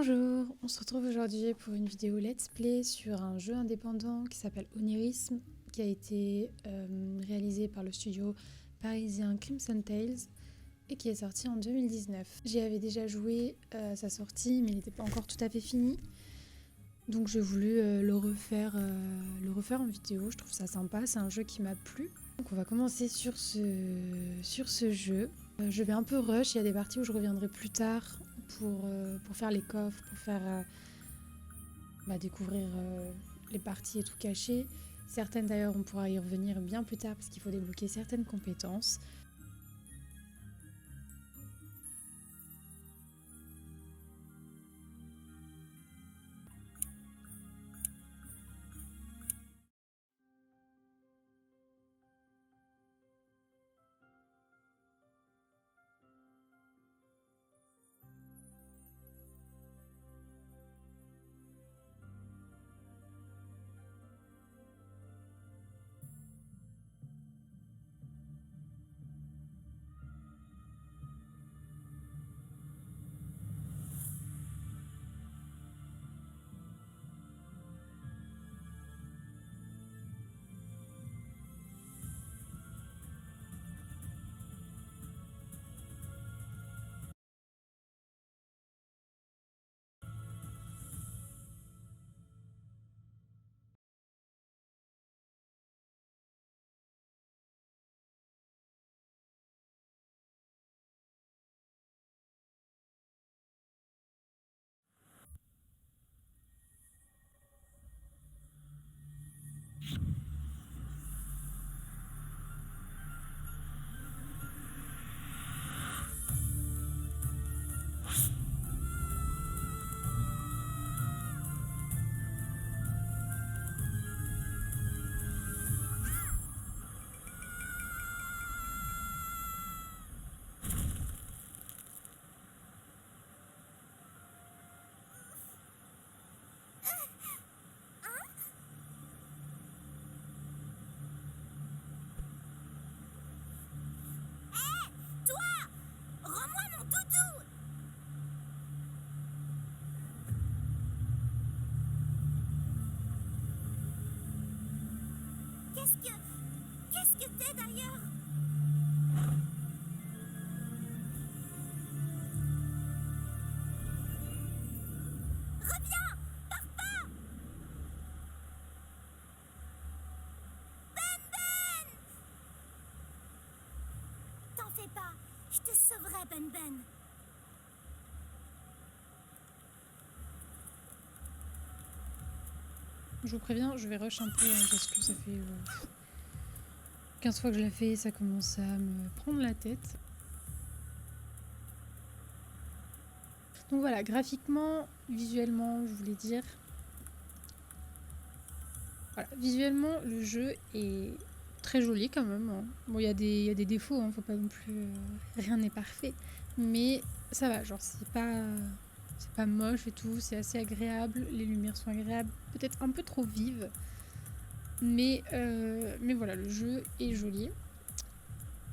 Bonjour, on se retrouve aujourd'hui pour une vidéo let's play sur un jeu indépendant qui s'appelle Onirism, qui a été réalisé par le studio parisien Crimson Tales et qui est sorti en 2019. J'y avais déjà joué à sa sortie, mais il n'était pas encore tout à fait fini. Donc j'ai voulu le refaire en vidéo, je trouve ça sympa, c'est un jeu qui m'a plu. Donc on va commencer sur ce jeu. Je vais un peu rush, il y a des parties où je reviendrai plus tard pour faire les coffres, pour faire découvrir les parties et tout caché. Certaines d'ailleurs on pourra y revenir bien plus tard parce qu'il faut débloquer certaines compétences. Qu'est-ce que t'es d'ailleurs? Reviens! Pars pas! Ben! T'en fais pas, je te sauverai, Ben. Je vous préviens, je vais rush un peu parce que ça fait 15 fois que je l'ai fait, ça commence à me prendre la tête. Donc voilà, graphiquement, visuellement, je voulais dire. Voilà, visuellement, le jeu est très joli quand même. Hein. Bon, il y a des défauts, hein, faut pas non plus. Rien n'est parfait. Mais ça va, genre, c'est pas moche et tout, c'est assez agréable. Les lumières sont agréables, peut-être un peu trop vives. Mais voilà, le jeu est joli.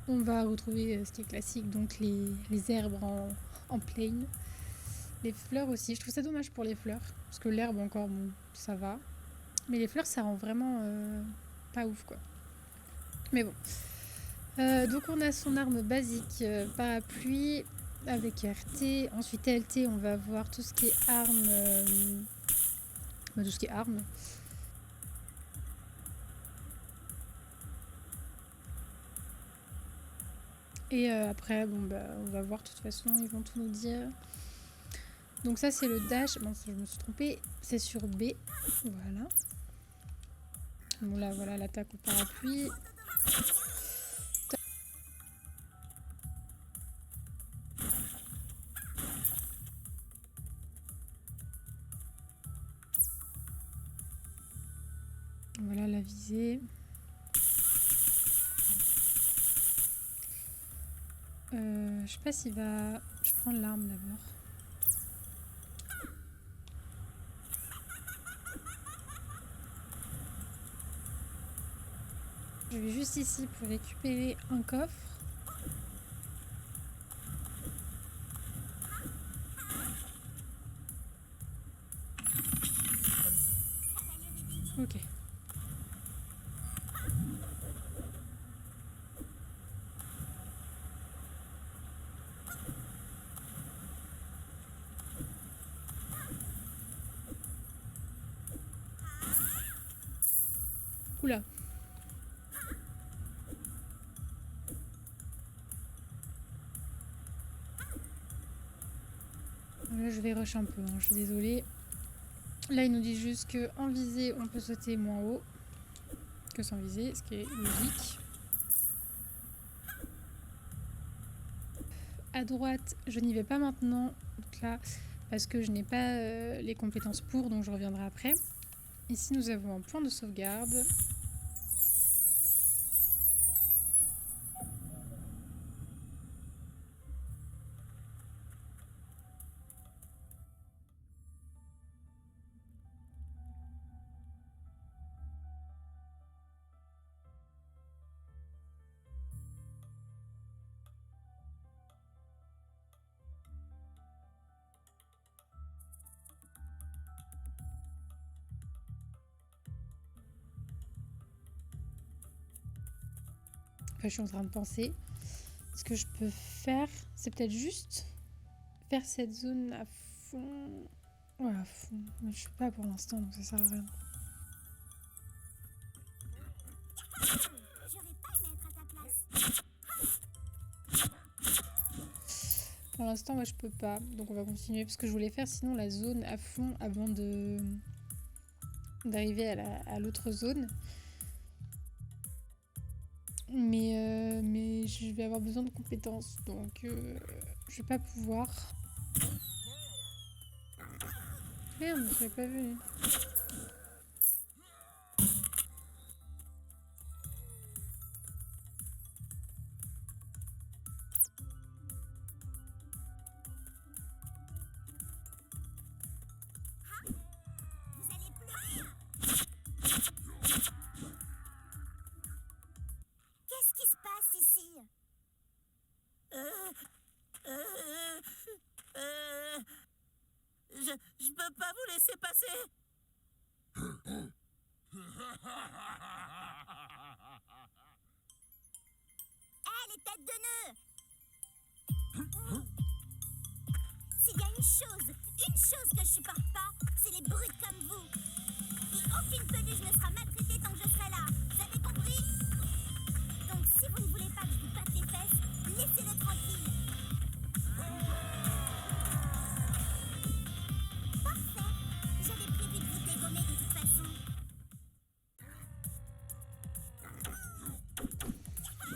On va retrouver ce qui est classique, donc les herbes en plaine. Les fleurs aussi, je trouve ça dommage pour les fleurs. Parce que l'herbe encore, bon, ça va. Mais les fleurs, ça rend vraiment pas ouf, quoi. Mais bon. Donc on a son arme basique, parapluie, avec RT. Ensuite LT, on va voir tout ce qui est arme. Tout ce qui est arme. Et après, bon, on va voir, de toute façon, ils vont tout nous dire. Donc ça, c'est le dash. Bon, je me suis trompée. C'est sur B. Voilà. Bon, là, voilà l'attaque au parapluie. Voilà la visée. Je sais pas s'il va... Je prends l'arme d'abord. Je vais juste ici pour récupérer un coffre. Ok. Oula. Là, je vais rush un peu, hein, je suis désolée. Là, il nous dit juste qu'en visée, on peut sauter moins haut que sans visée, ce qui est logique. À droite, je n'y vais pas maintenant, donc là, parce que je n'ai pas les compétences pour, donc je reviendrai après. Ici, nous avons un point de sauvegarde. Enfin, je suis en train de penser. Ce que je peux faire, c'est peut-être juste faire cette zone à fond. Ouais, à fond. Mais je ne suis pas pour l'instant, donc ça sert à rien. J'aurais pas aimé être à ta place. Pour l'instant, moi, je peux pas. Donc on va continuer parce que je voulais faire sinon la zone à fond avant d'arriver à l'autre zone. Mais je vais avoir besoin de compétences, donc je vais pas pouvoir. Merde, je l'ai pas vu. Vous allez plus. Qu'est-ce qui se passe ici? Je peux pas vous laisser passer. Hé, les têtes de nœud! S'il y a une chose que je supporte pas, c'est les brutes comme vous. Et aucune peluche ne sera maltraitée tant que je serai là. Vous avez compris? Donc si vous ne voulez pas que je vous batte les fesses, laissez-le tranquille. Parfait. J'avais prévu de vous dégommer de toute façon.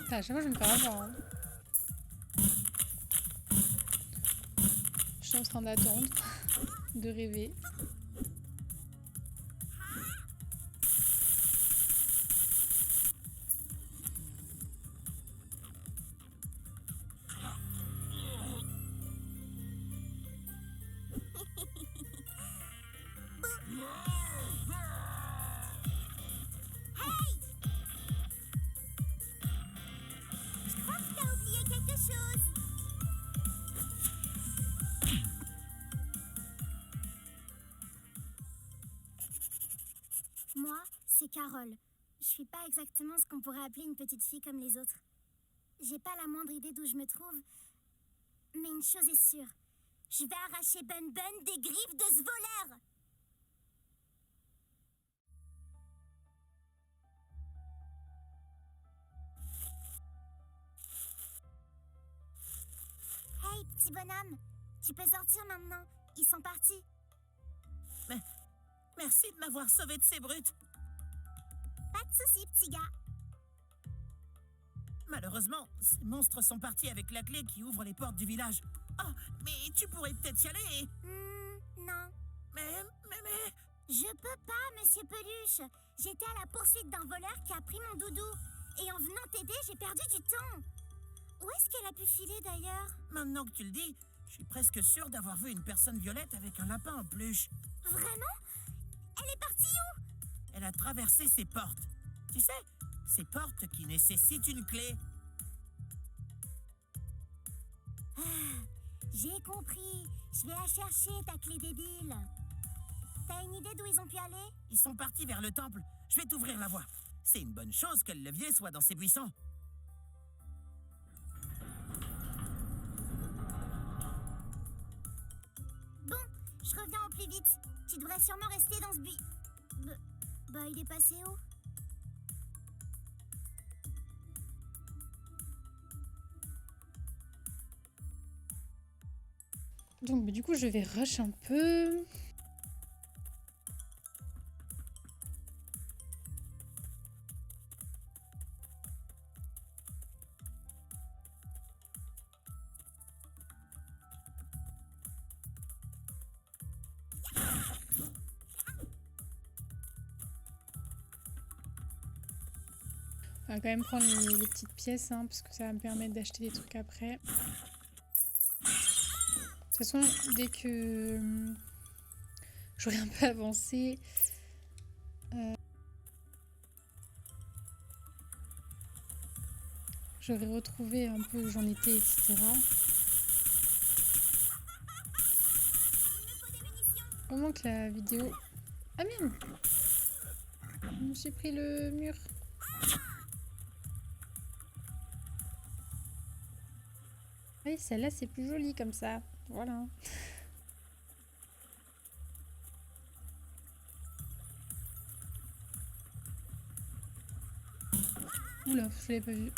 Putain, à chaque fois, je vais me faire avoir. Hein. Je suis en train d'attendre, de rêver. Hey! Je crois que t'as oublié quelque chose. Moi, c'est Carole. Je suis pas exactement ce qu'on pourrait appeler une petite fille comme les autres. J'ai pas la moindre idée d'où je me trouve. Mais une chose est sûre. Je vais arracher Bun Bun des griffes de ce voleur. Hey, petit bonhomme. Tu peux sortir maintenant. Ils sont partis. Merci de m'avoir sauvé de ces brutes. Pas de soucis, petit gars. Malheureusement, ces monstres sont partis avec la clé qui ouvre les portes du village. Oh, mais tu pourrais peut-être y aller. Non. Mais... Je peux pas, monsieur Peluche. J'étais à la poursuite d'un voleur qui a pris mon doudou. Et en venant t'aider, j'ai perdu du temps. Où est-ce qu'elle a pu filer d'ailleurs? Maintenant que tu le dis, je suis presque sûr d'avoir vu une personne violette avec un lapin en peluche. Vraiment? Elle est partie où? Elle a traversé ces portes. Tu sais, ces portes qui nécessitent une clé. J'ai compris. Je vais la chercher, ta clé débile. T'as une idée d'où ils ont pu aller? Ils sont partis vers le temple. Je vais t'ouvrir la voie. C'est une bonne chose que le levier soit dans ces buissons. Bon, je reviens au plus vite. Tu devrais sûrement rester dans ce Bah, il est passé où? Donc du coup je vais rush un peu. On va quand même prendre les petites pièces hein, parce que ça va me permettre d'acheter des trucs après. De toute façon, dès que j'aurai un peu avancé, j'aurai retrouvé un peu où j'en étais, etc. Au moins que la vidéo... Ah merde! Je me suis pris le mur. Oui, celle-là, c'est plus joli comme ça. Voilà. Oula, je l'avais pas vu.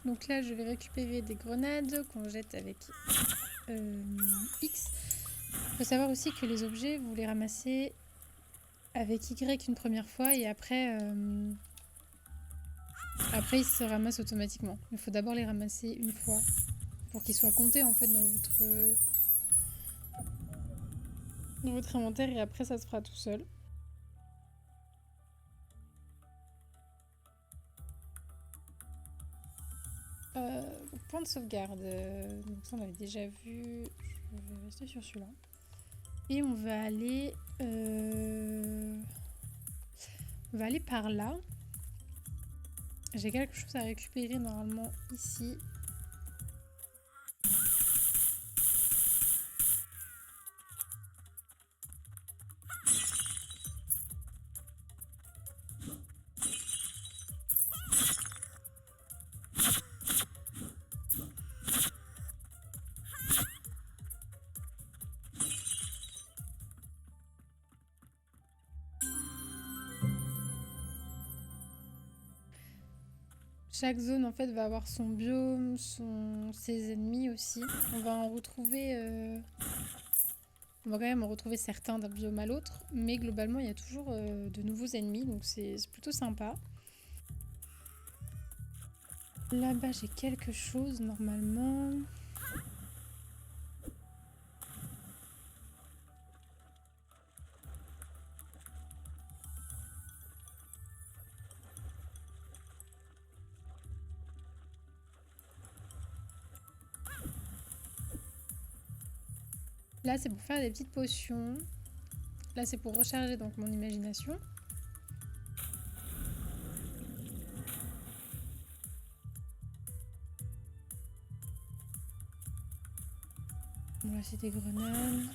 Donc là, je vais récupérer des grenades qu'on jette avec X. Il faut savoir aussi que les objets, vous les ramassez avec Y une première fois et après, après ils se ramassent automatiquement. Il faut d'abord les ramasser une fois pour qu'ils soient comptés en fait dans votre inventaire et après ça se fera tout seul. Point de sauvegarde, donc ça on avait déjà vu, je vais rester sur celui-là. Et on va aller par là. J'ai quelque chose à récupérer normalement ici. Chaque zone en fait va avoir son biome, ses ennemis aussi. On va en retrouver, on va quand même en retrouver certains d'un biome à l'autre, mais globalement il y a toujours de nouveaux ennemis, donc c'est plutôt sympa. Là-bas j'ai quelque chose normalement. Là c'est pour faire des petites potions. Là c'est pour recharger donc mon imagination. Bon là c'est des grenades.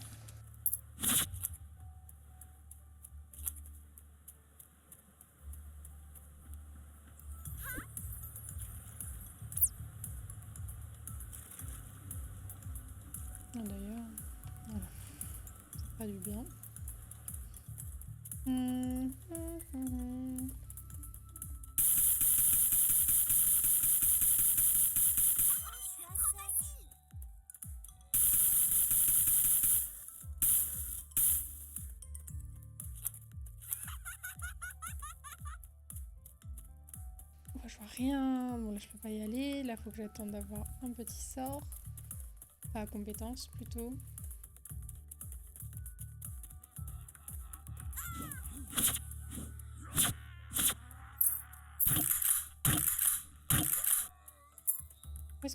Ah, d'ailleurs, voilà. Ça fera du bien. Oh, je vois rien. Bon là je peux pas y aller. Là faut que j'attende d'avoir un petit sort. Enfin compétence plutôt.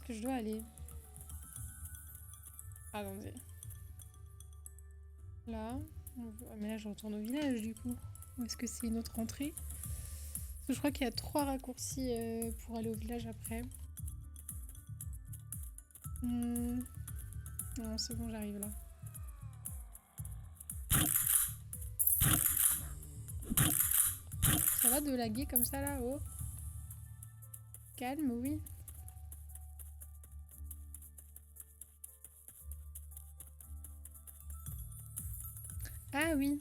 que je dois aller? Attendez. Là. Mais là, je retourne au village, du coup. Ou est-ce que c'est une autre entrée? Parce que je crois qu'il y a 3 raccourcis pour aller au village après. Non, c'est bon, j'arrive là. Ça va de laguer comme ça, là? Oh. Calme, oui. Ah oui.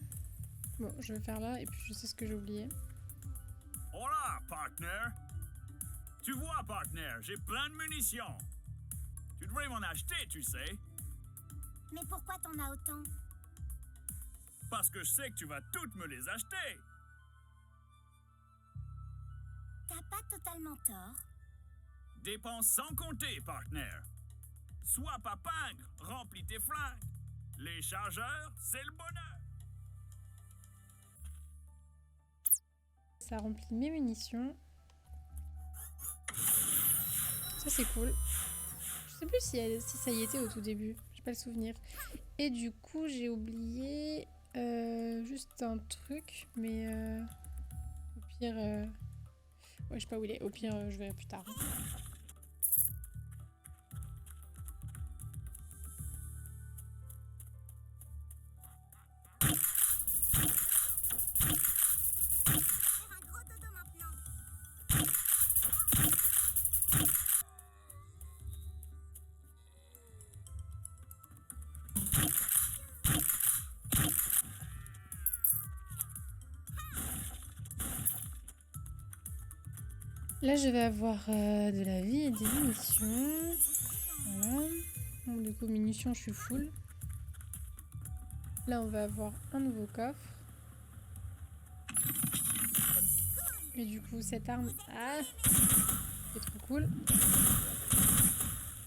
Bon, je vais faire là et puis je sais ce que j'ai oublié. Hola, partner. Tu vois, partner, j'ai plein de munitions. Tu devrais m'en acheter, tu sais. Mais pourquoi t'en as autant? Parce que je sais que tu vas toutes me les acheter. T'as pas totalement tort. Dépense sans compter, partner. Sois pas pingre, remplis tes flingues. Les chargeurs, c'est le bonheur. Ça remplit mes munitions. Ça c'est cool. Je sais plus si ça y était au tout début. J'ai pas le souvenir. Et du coup j'ai oublié juste un truc. Mais au pire... Ouais, je sais pas où il est. Au pire, je verrai plus tard. Là, je vais avoir de la vie et des munitions. Voilà. Bon, du coup, munitions, je suis full. Là, on va avoir un nouveau coffre. Et du coup, cette arme... Ah, c'est trop cool.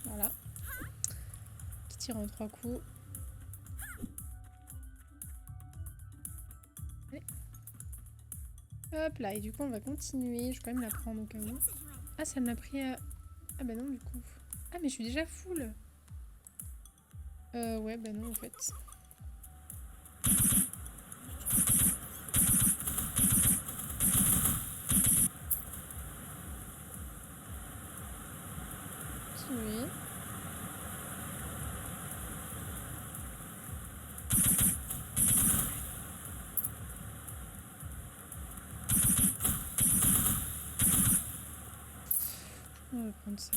Voilà. Qui tire en 3 coups. Allez. Hop là, et du coup, on va continuer. Je vais quand même la prendre au cas où. Ah, ça m'a pris à... Ah bah non, du coup. Ah, mais je suis déjà full. Ouais, bah non, en fait. Continuer. On va prendre ça.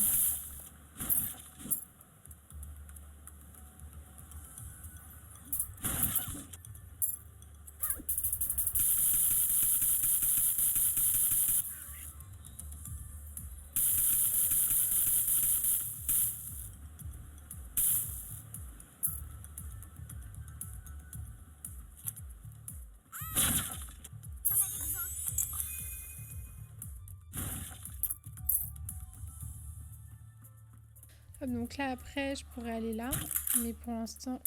Hop, donc là, après, je pourrais aller là. Mais pour l'instant...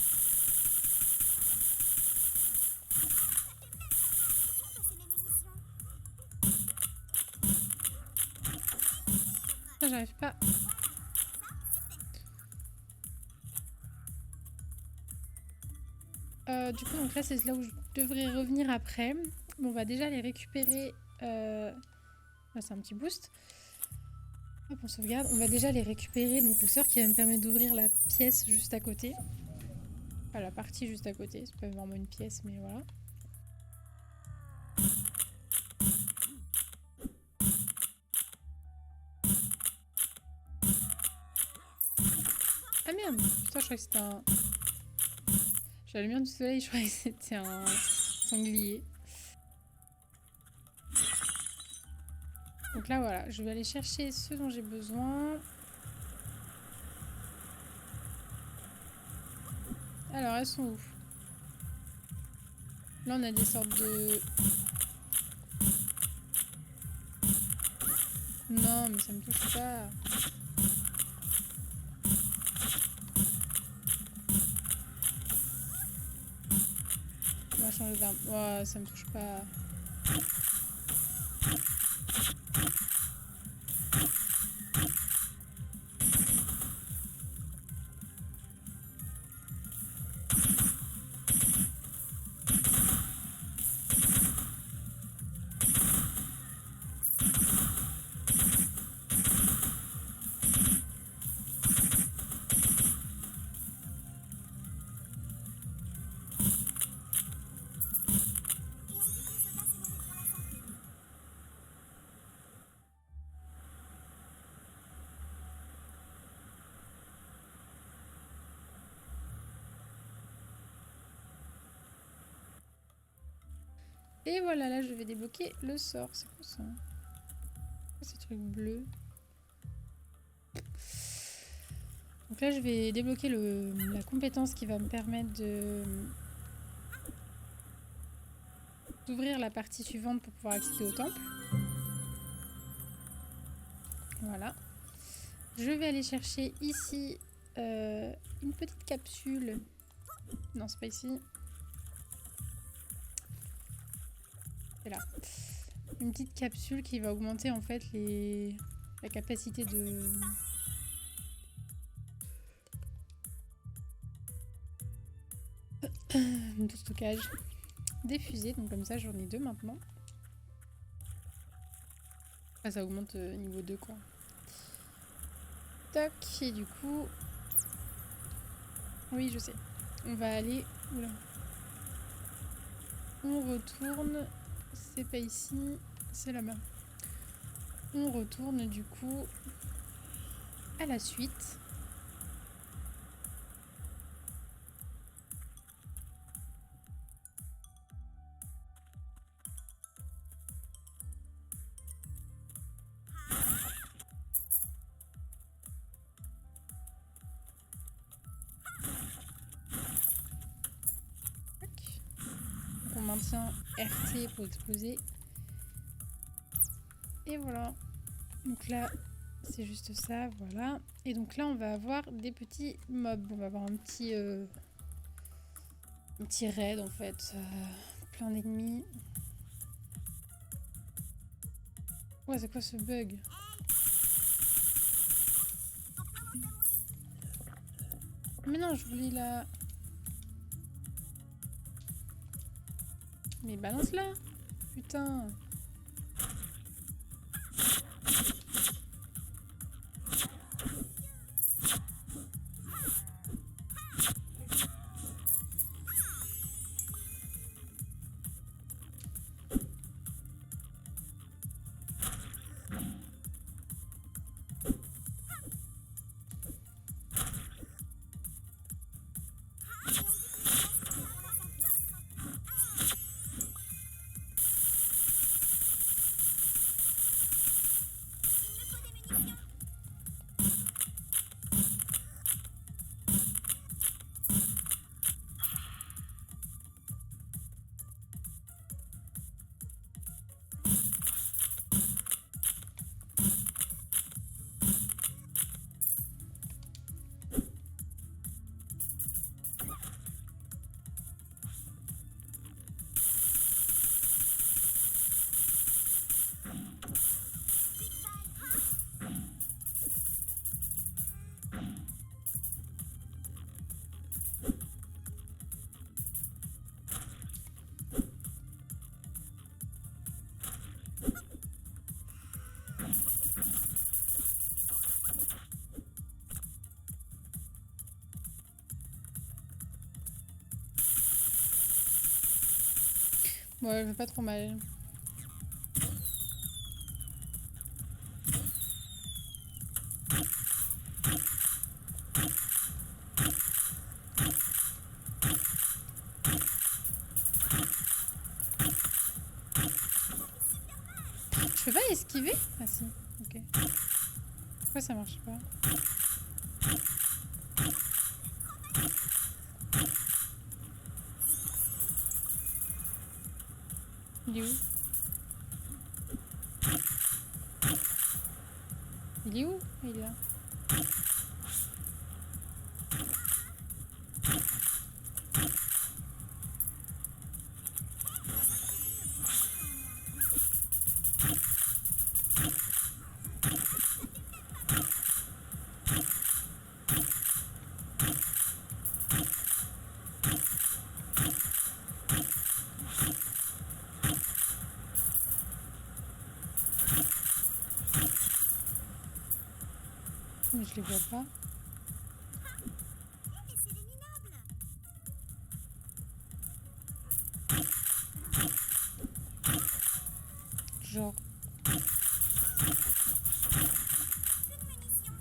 J'arrive pas. Du coup, donc là, c'est là où je devrais revenir après. Bon, on va déjà les récupérer. Là, c'est un petit boost. Hop, on sauvegarde. On va déjà les récupérer. Donc, le sort qui va me permettre d'ouvrir la pièce juste à côté. Enfin, la partie juste à côté. C'est pas vraiment une pièce, mais voilà. Ah merde! Putain, je croyais que c'était un... J'ai la lumière du soleil, je croyais que c'était un sanglier. Donc là, voilà. Je vais aller chercher ce dont j'ai besoin. Alors, elles sont où? Là, on a des sortes de... Non, mais ça me touche pas. On va changer d'arme. Oh, ça me touche pas. Et voilà, là je vais débloquer le sort. C'est quoi ça? Ces trucs bleus. Donc là je vais débloquer la compétence qui va me permettre d'ouvrir la partie suivante pour pouvoir accéder au temple. Voilà. Je vais aller chercher ici une petite capsule. Non, c'est pas ici. C'est là. Une petite capsule qui va augmenter en fait la capacité de stockage des fusées. Donc comme ça, j'en ai 2 maintenant. Ah, ça augmente niveau 2 quoi. Tac, et du coup... Oui, je sais. On va aller... Oula. On retourne... C'est pas ici, c'est là-bas. On retourne du coup à la suite. On maintient RT pour exploser. Et voilà. Donc là, c'est juste ça, voilà. Et donc là, on va avoir des petits mobs. On va avoir un petit raid en fait. Plein d'ennemis. Ouais, c'est quoi ce bug? Mais non, je voulais la... Mais balance-la! Putain! Ouais, elle fait pas trop mal. Je peux pas esquiver? Ah si, ok. Pourquoi ça marche pas? Il est où? Il est où? Il est là. Mais je les vois pas. Mais c'est les minables. Genre. Plus de munitions.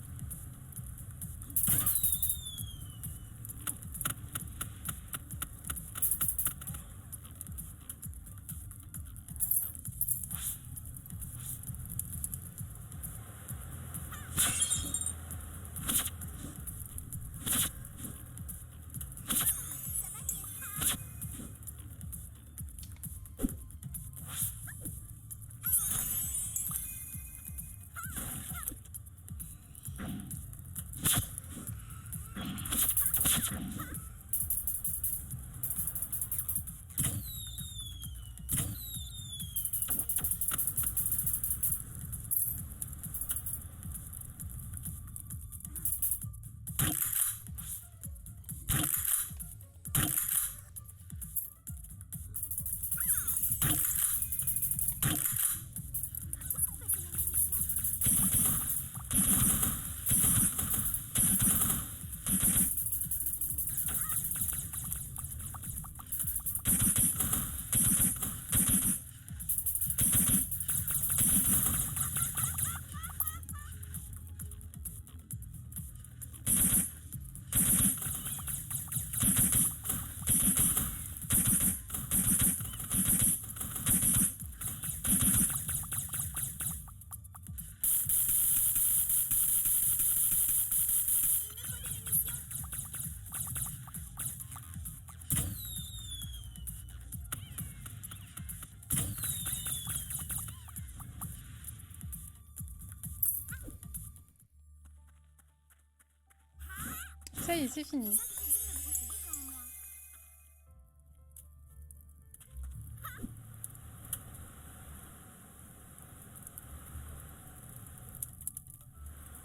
Ça y est, c'est fini. Ça, tu me brosser les dents, moi.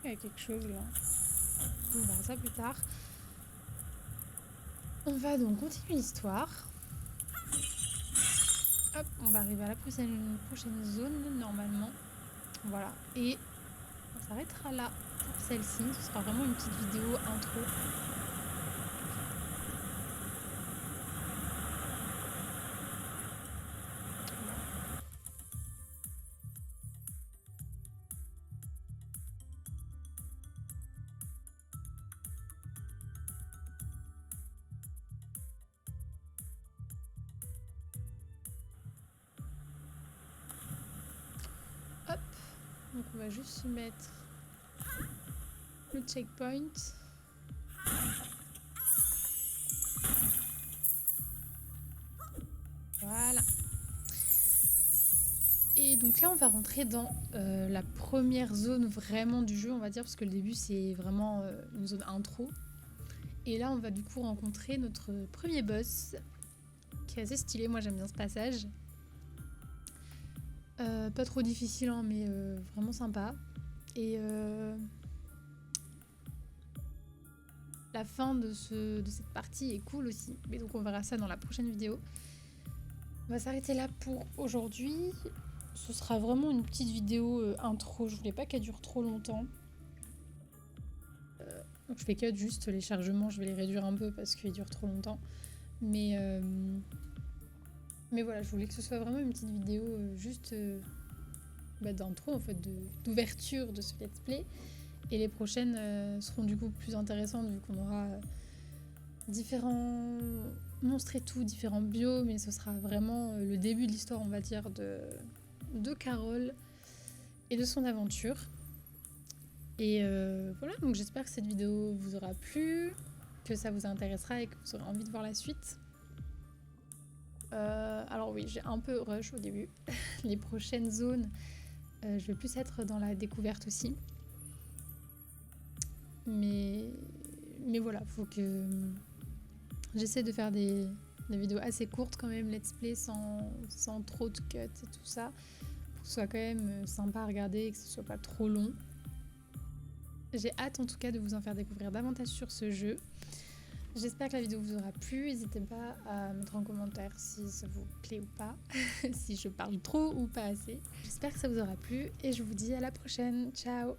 Il y a quelque chose là. On verra ça plus tard. On va donc continuer l'histoire. Hop, on va arriver à la prochaine zone normalement. Voilà. Et on s'arrêtera là pour celle-ci. Ce sera vraiment une petite vidéo intro. Hop, donc on va juste se mettre le checkpoint. Voilà. Et donc là, on va rentrer dans la première zone vraiment du jeu, on va dire, parce que le début, c'est vraiment une zone intro. Et là, on va du coup rencontrer notre premier boss, qui est assez stylé. Moi, j'aime bien ce passage. Pas trop difficile, hein, mais vraiment sympa. Et la fin de cette partie est cool aussi. Mais donc, on verra ça dans la prochaine vidéo. On va s'arrêter là pour aujourd'hui. Ce sera vraiment une petite vidéo intro. Je voulais pas qu'elle dure trop longtemps. Donc je fais cut juste les chargements. Je vais les réduire un peu parce qu'ils durent trop longtemps. Mais voilà, je voulais que ce soit vraiment une petite vidéo juste d'intro, en fait, d'ouverture de ce let's play. Et les prochaines seront du coup plus intéressantes vu qu'on aura différents monstres et tout, différents biomes. Et ce sera vraiment le début de l'histoire, on va dire, de Carol et de son aventure. Et voilà, donc j'espère que cette vidéo vous aura plu, que ça vous intéressera et que vous aurez envie de voir la suite. Alors oui, j'ai un peu rush au début. Les prochaines zones, je vais plus être dans la découverte aussi. Mais voilà, faut que j'essaie de faire des vidéos assez courtes quand même, let's play, sans trop de cuts et tout ça, pour que ce soit quand même sympa à regarder et que ce soit pas trop long. J'ai hâte en tout cas de vous en faire découvrir davantage sur ce jeu. J'espère que la vidéo vous aura plu. N'hésitez pas à mettre en commentaire si ça vous plaît ou pas, si je parle trop ou pas assez. J'espère que ça vous aura plu et je vous dis à la prochaine. Ciao!